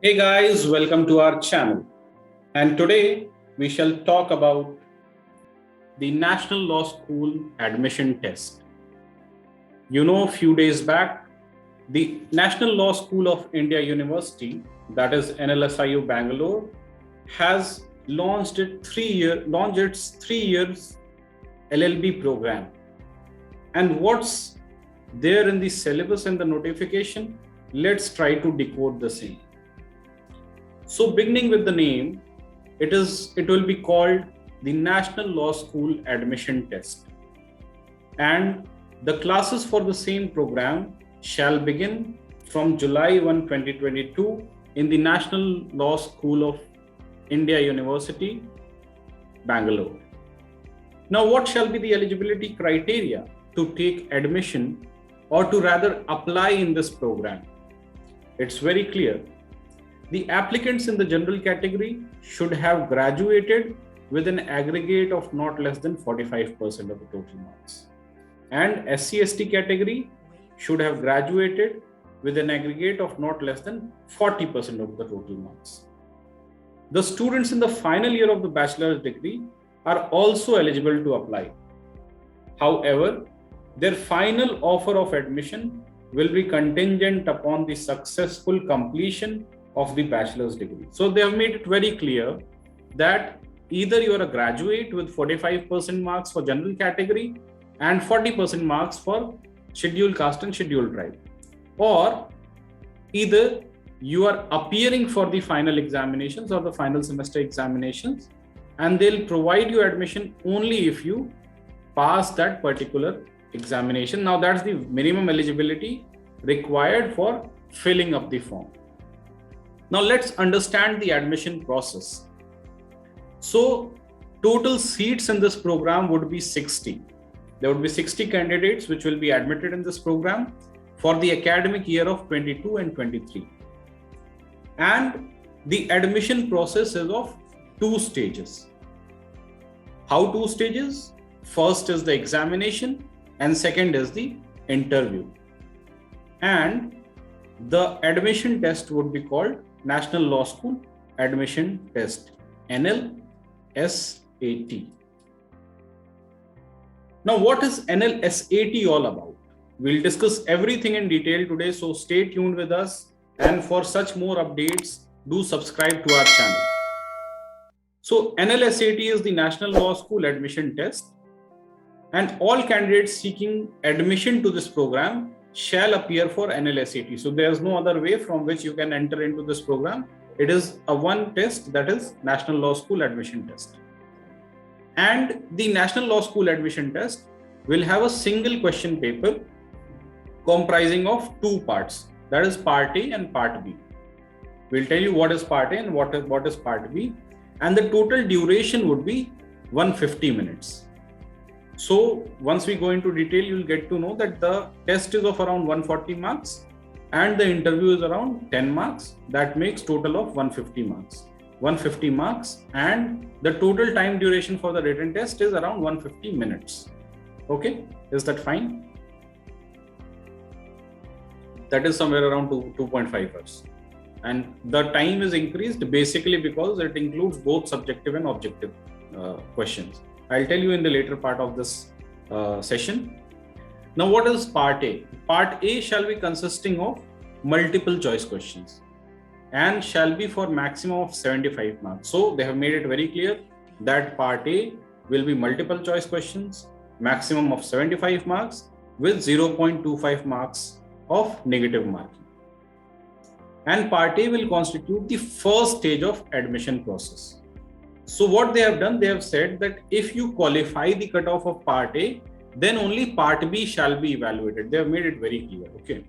Hey guys, welcome to our channel. And today we shall talk about the National Law School admission test. You know, a few days back, the National Law School of India University, that is NLSIU Bangalore, has launched its 3 years LLB program. And what's there in the syllabus and the notification? Let's try to decode the same. So beginning with the name, it will be called the National Law School Admission Test. And the classes for the same program shall begin from July 1, 2022 in the National Law School of India University, Bangalore. Now, what shall be the eligibility criteria to take admission or to rather apply in this program? It's very clear. The applicants in the general category should have graduated with an aggregate of not less than 45% of the total marks. And SC/ST category should have graduated with an aggregate of not less than 40% of the total marks. The students in the final year of the bachelor's degree are also eligible to apply. However, their final offer of admission will be contingent upon the successful completion of the bachelor's degree. So they have made it very clear that either you are a graduate with 45% marks for general category and 40% marks for scheduled caste and scheduled tribe, or either you are appearing for the final examinations or the final semester examinations, and they'll provide you admission only if you pass that particular examination. Now that's the minimum eligibility required for filling up the form. Now let's understand the admission process. So total seats in this program would be 60. There would be 60 candidates which will be admitted in this program for the academic year of 22 and 23. And the admission process is of 2 stages. How 2 stages? First is the examination and second is the interview. And the admission test would be called National Law School Admission Test, NLSAT. Now, what is NLSAT all about? We'll discuss everything in detail today, so stay tuned with us. And for such more updates, do subscribe to our channel. So NLSAT is the National Law School Admission Test, and all candidates seeking admission to this program shall appear for NLSAT. So there's no other way from which you can enter into this program. It is a one test, that is National Law School Admission Test. And the National Law School Admission Test will have a single question paper comprising of 2 parts, that is Part A and Part B. We'll tell you what is Part A and what is Part B, and the total duration would be 150 minutes. So once we go into detail, you'll get to know that the test is of around 140 marks and the interview is around 10 marks. That makes total of 150 marks. 150 marks, and the total time duration for the written test is around 150 minutes. Okay, is that fine? That is somewhere around 2.5 hours. And the time is increased basically because it includes both subjective and objective questions. I'll tell you in the later part of this session. Now, what is Part A? Part A shall be consisting of multiple choice questions and shall be for maximum of 75 marks. So they have made it very clear that Part A will be multiple choice questions, maximum of 75 marks with 0.25 marks of negative marking. And Part A will constitute the first stage of admission process. So what they have done, they have said that if you qualify the cutoff of Part A, then only Part B shall be evaluated. They have made it very clear, okay?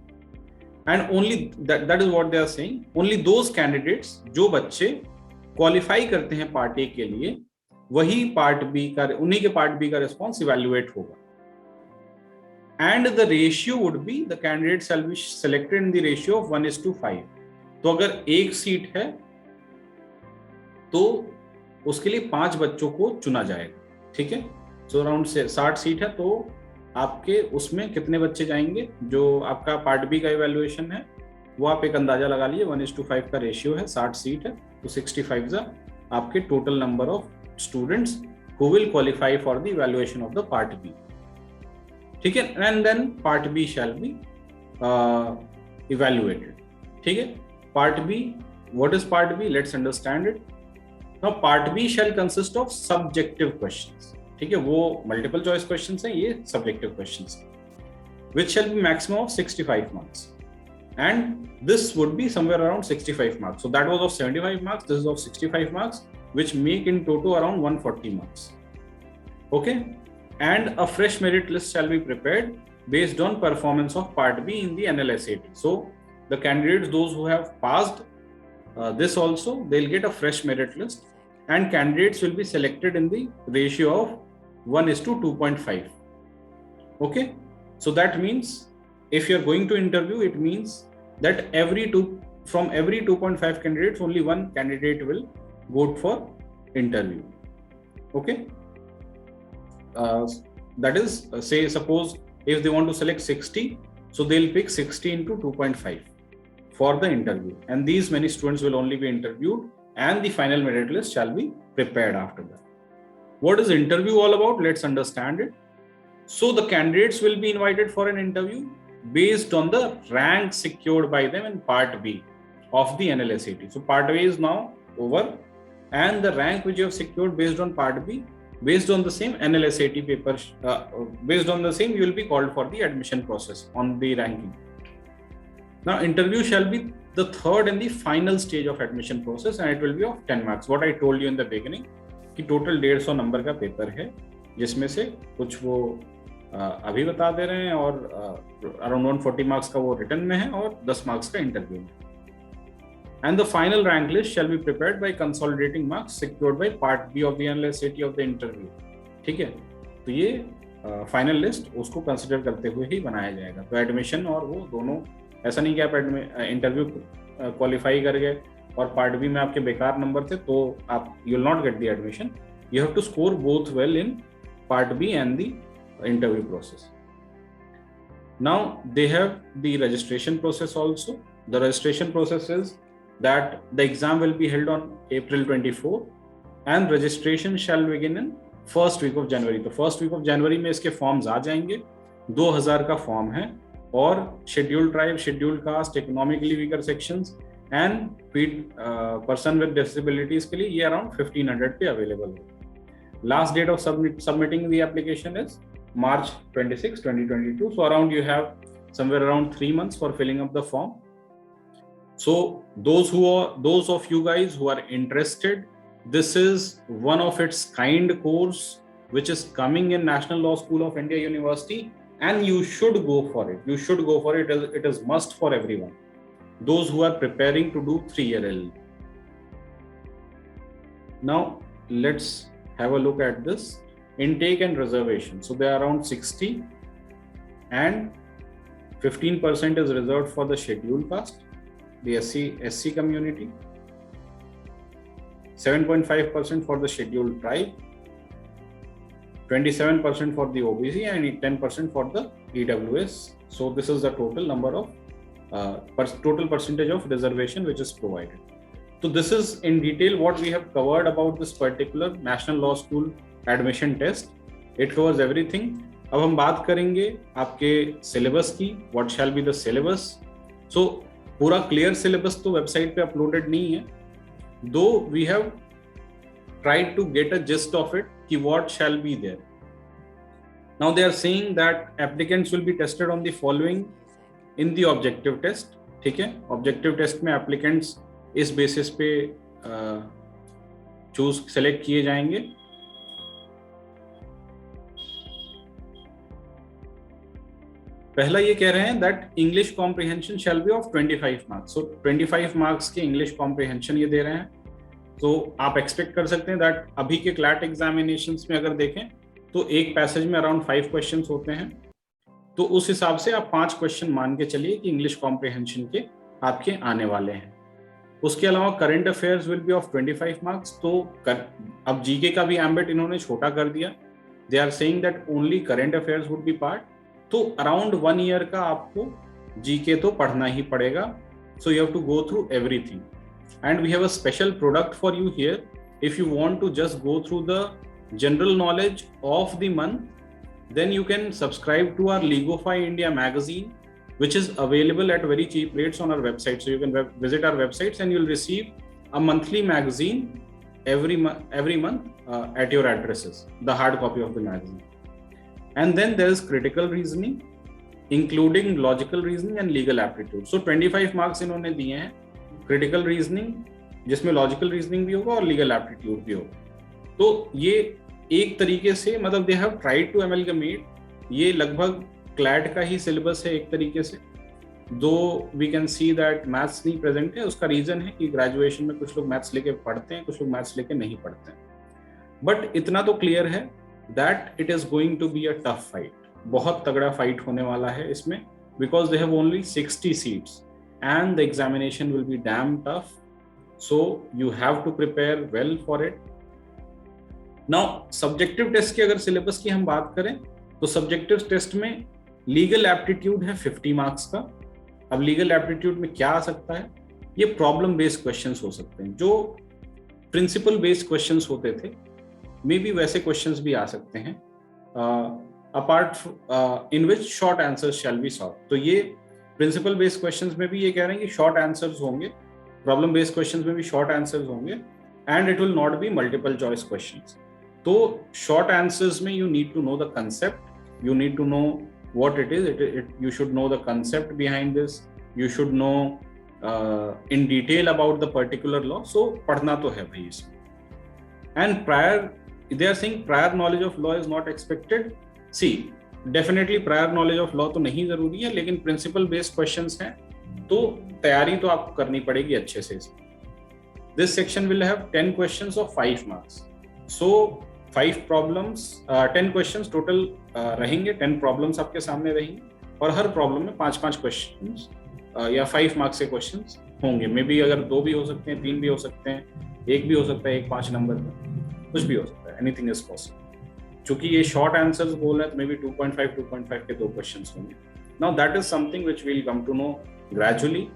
And only that is what they are saying. Only those candidates, जो बच्चे qualify करते हैं Part A के लिए, वही Part B का, उन्हीं के Part B का response evaluate होगा. And the ratio would be, the candidates shall be selected in the ratio of 1:5. तो अगर 1 सीट है, तो उसके लिए 5 बच्चों को चुना जाएगा, ठीक है? सो अराउंड 60 सीट है, तो आपके उसमें कितने बच्चे जाएंगे? जो आपका पार्ट बी का इवैल्यूएशन है, वो आप एक अंदाजा लगा लीजिए, 1:5 का रेशियो है, 60 सीट है, तो 65 आपके total number of students who will qualify for the evaluation of the part B, ठीक है, and then part B shall be evaluated, ठीक है। Part B, what is part B, let's understand it. Now part B shall consist of subjective questions, ठीक है, वो multiple choice questions हैं, ये subjective questions हैं, which shall be maximum of 65 marks, and this would be somewhere around 65 marks. So that was of 75 marks, this is of 65 marks, which make in total around 140 marks. Okay, and a fresh merit list shall be prepared based on performance of part B in the NLSAT. So the candidates, those who have passed this also, they'll get a fresh merit list, and candidates will be selected in the ratio of 1:2.5. Okay, so that means if you're going to interview, it means that from every 2.5 candidates, only one candidate will go for interview. Okay, that is, say suppose if they want to select 60, so they'll pick 60 into 2.5 for the interview, and these many students will only be interviewed, and the final merit list shall be prepared after that. What is interview all about? Let's understand it. So the candidates will be invited for an interview based on the rank secured by them in part B of the NLSAT. So part A is now over, and the rank which you have secured based on part B, based on the same NLSAT paper, based on the same, you will be called for the admission process on the ranking. Now interview shall be the third and the final stage of admission process, and it will be of 10 marks. What I told you in the beginning, कि total 150 number का paper है, जिसमें से कुछ वो अभी बता दे रहे हैं, और अराउंड 140 मार्क्स का वो रिटन में है और 10 मार्क्स का इंटरव्यू में. And the final rank list shall be prepared by consolidating marks secured by part B of the NLSAT of the interview. ठीक है, तो ये फाइनल लिस्ट उसको कंसिडर करते हुए ही बनाया जाएगा. तो एडमिशन और वो दोनों, ऐसा नहीं कि आप इंटरव्यू क्वालिफाई कर गए और पार्ट बी में आपके बेकार नंबर थे तो आप you will not get the admission. You have to score both well in part B and the interview process. Now they have the registration process also. The registration process is that the exam will be held on April 24 and registration shall begin in first week of January. तो first week of January में इसके forms आ जाएंगे. 2000 का form है, और scheduled tribe, scheduled caste, economically weaker sections and person with disabilities के लिए ये अराउंड 1500 पे अवेलेबल है. Last date of submitting the application is March 26, 2022. So around you have somewhere around 3 months for filling up the form. So those of you guys who are interested, this is one of its kind course which is coming in National Law School of India University, and you should go for it. You should go for it. It is must for everyone. Those who are preparing to do 3-year LLB. Now let's have a look at this. Intake and reservation. So they are around 60, and 15% is reserved for the scheduled caste, the SC community, 7.5% for the scheduled tribe, 27% for the OBC, and 10% for the EWS. So this is the total number of total percentage of reservation which is provided. So this is in detail what we have covered about this particular National Law School admission test. It covers everything. अब हम बात करेंगे आपके syllabus की. What shall be the syllabus. So पूरा clear syllabus तो website पे uploaded नहीं है, though we have tried to get a gist of it कि what shall be there. Now they are saying that applicants will be tested on the following in the objective test. ठीक है, objective test में applicants इस basis पे select किए जाएंगे. पहला ये कह रहे हैं that English comprehension shall be of 25 marks. So 25 marks के इंग्लिश कॉम्प्रिहेंशन ये दे रहे हैं. तो आप एक्सपेक्ट कर सकते हैं दैट अभी के क्लैट एग्जामिनेशंस में अगर देखें तो एक पैसेज में अराउंड 5 क्वेश्चंस होते हैं. तो उस हिसाब से आप 5 क्वेश्चन मान के चलिए कि इंग्लिश कॉम्प्रिहेंशन के आपके आने वाले हैं. उसके अलावा current affairs will be of 25 marks. तो अब जीके का भी एम्बिट इन्होंने छोटा कर दिया. They are saying that only current affairs would be part. तो अराउंड 1 ईयर का आपको जीके तो पढ़ना ही पड़ेगा. So you have to go through everything. And we have a special product for you here. If you want to just go through the general knowledge of the month, then you can subscribe to our Legofy India magazine, which is available at very cheap rates on our website. So you can visit our websites and you'll receive a monthly magazine every month at your addresses, the hard copy of the magazine. And then there is critical reasoning, including logical reasoning and legal aptitude. So 25 marks इन्होंने दिए हैं critical reasoning, जिसमें logical reasoning भी होगा और legal aptitude भी होगा. तो ये एक तरीके से मतलब they have tried to amalgamate, ये लगभग CLAT का ही syllabus है एक तरीके से. Though we can see that maths नहीं प्रेजेंट है, उसका रीजन है कि ग्रेजुएशन में कुछ लोग मैथ्स लेके पढ़ते हैं, कुछ लोग मैथ्स लेके नहीं पढ़ते हैं. बट इतना तो क्लियर है that it is going to be a tough fight. बहुत तगड़ा फाइट होने वाला है इसमें, because they have only 60 seats and the examination will be damn tough. So you have to prepare well for it. Now subjective test की अगर syllabus की हम बात करें तो सब्जेक्टिव टेस्ट में लीगल एप्टीट्यूड है 50 मार्क्स का. अब लीगल एप्टीट्यूड में क्या आ सकता है? ये प्रॉब्लम बेस्ड क्वेश्चंस हो सकते हैं. जो प्रिंसिपल बेस्ड क्वेश्चंस होते थे मे बी वैसे क्वेश्चंस भी आ सकते हैं, apart in which short answers shall be solve. तो ये प्रिंसिपल बेस्ड क्वेश्चंस में भी ये कह रहे हैं कि शॉर्ट आंसर्स होंगे, प्रॉब्लम बेस्ड क्वेश्चंस में भी शॉर्ट आंसर्स होंगे, and it will not be multiple choice questions. तो शॉर्ट आंसर्स में you need to know the concept, you need to know what it is. You should know the concept behind this. You should know in detail about the particular law. So पढ़ना तो है भाई इसमें. And they are saying prior knowledge of law is not expected. See, definitely prior knowledge of law तो नहीं जरूरी है, लेकिन principle based questions हैं तो तैयारी तो आपको करनी पड़ेगी अच्छे से इसमें. This section will have 10 questions of 5 marks. So 5 problems 10 questions total रहेंगे. 10 प्रॉब्लम्स आपके सामने रहेंगी और हर प्रॉब्लम में 5-5 क्वेश्चंस या 5 मार्क्स के क्वेश्चंस होंगे. मे बी अगर 2 भी हो सकते हैं, 3 भी हो सकते हैं, 1 भी हो सकता है, 1 5 नंबर का, कुछ भी हो सकता है. Anything is possible. चूंकि ये शॉर्ट आंसर्स बोल रहे हैं तो मे बी 2.5 के 2 क्वेश्चंस होंगे. Now that is something which we will come to know gradually.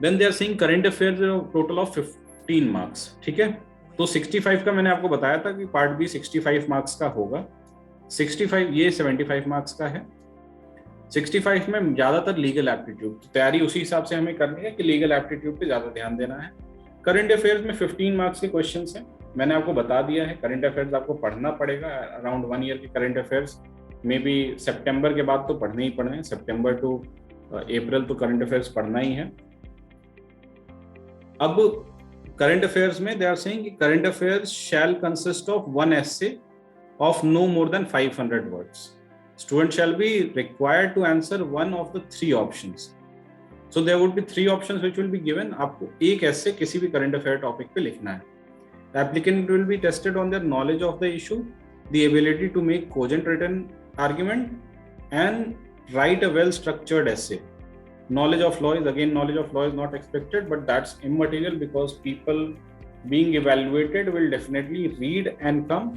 Then they are saying current affairs total of 15 marks. ठीक है, तो 65 का मैंने आपको बताया था कि पार्ट बी 65 मार्क्स का होगा. 65 ये 75 मार्क्स का है. 65 में ज्यादातर लीगल एप्टीट्यूड, तैयारी उसी हिसाब से हमें करनी है कि लीगल एप्टीट्यूड पे ज्यादा ध्यान देना है. करंट अफेयर्स में 15 मार्क्स के क्वेश्चंस हैं. मैंने आपको बता दिया है करंट अफेयर्स आपको पढ़ना पड़ेगा. अराउंड 1 ईयर के करंट अफेयर्स मे बी सितंबर के बाद तो पढ़ने ही पढ़ने हैं. सितंबर टू अप्रैल तो करंट अफेयर्स पढ़ना ही है. अब करंट अफेयर्स में दे आर सेइंग कि current affairs shell consist of 1 essay of no more than 500 words. Student shall be required to answer one of the 3 options. So there would be 3 options which will be given. आपको एक essay किसी भी current affair topic पे लिखना है. The applicant will be tested on their knowledge of the issue, the ability to make cogent written argument, and write a well-structured essay. Knowledge of law is not expected, but that's immaterial because people being evaluated will definitely read and come,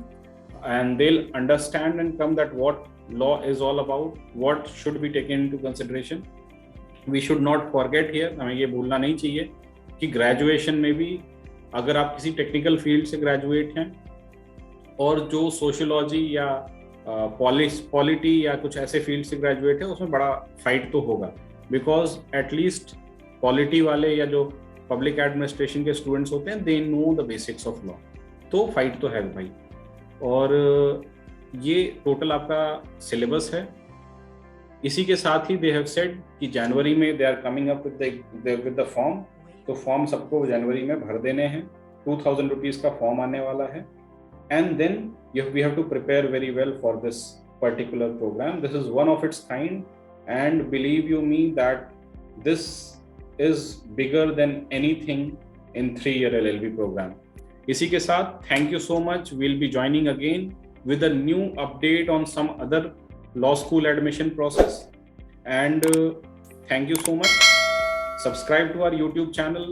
and they'll understand and come that what law is all about, what should be taken into consideration. We should not forget here, हमें ये भूलना नहीं चाहिए कि graduation में भी अगर आप किसी टेक्निकल फील्ड से ग्रेजुएट हैं और जो सोशियोलॉजी या पॉलिटी या कुछ ऐसे फील्ड से ग्रेजुएट है, उसमें बड़ा फाइट तो होगा. बिकॉज एटलीस्ट पॉलिटी वाले या जो पब्लिक एडमिनिस्ट्रेशन के स्टूडेंट्स होते हैं, they know the basics of law. तो फाइट तो है भाई. और ये टोटल आपका सिलेबस है. इसी के साथ ही दे हैव सेड कि जनवरी में they are coming up with the form. तो फॉर्म सबको जनवरी में भर देने हैं. 2000 रुपीज का फॉर्म आने वाला है. And then we have to prepare very well for this particular programme. This is one of its kind. And believe you me that this is bigger than anything in 3-year LLB program. इसी के साथ thank you so much. We'll be joining again with a new update on some other law school admission process. And thank you so much. Subscribe to our YouTube channel.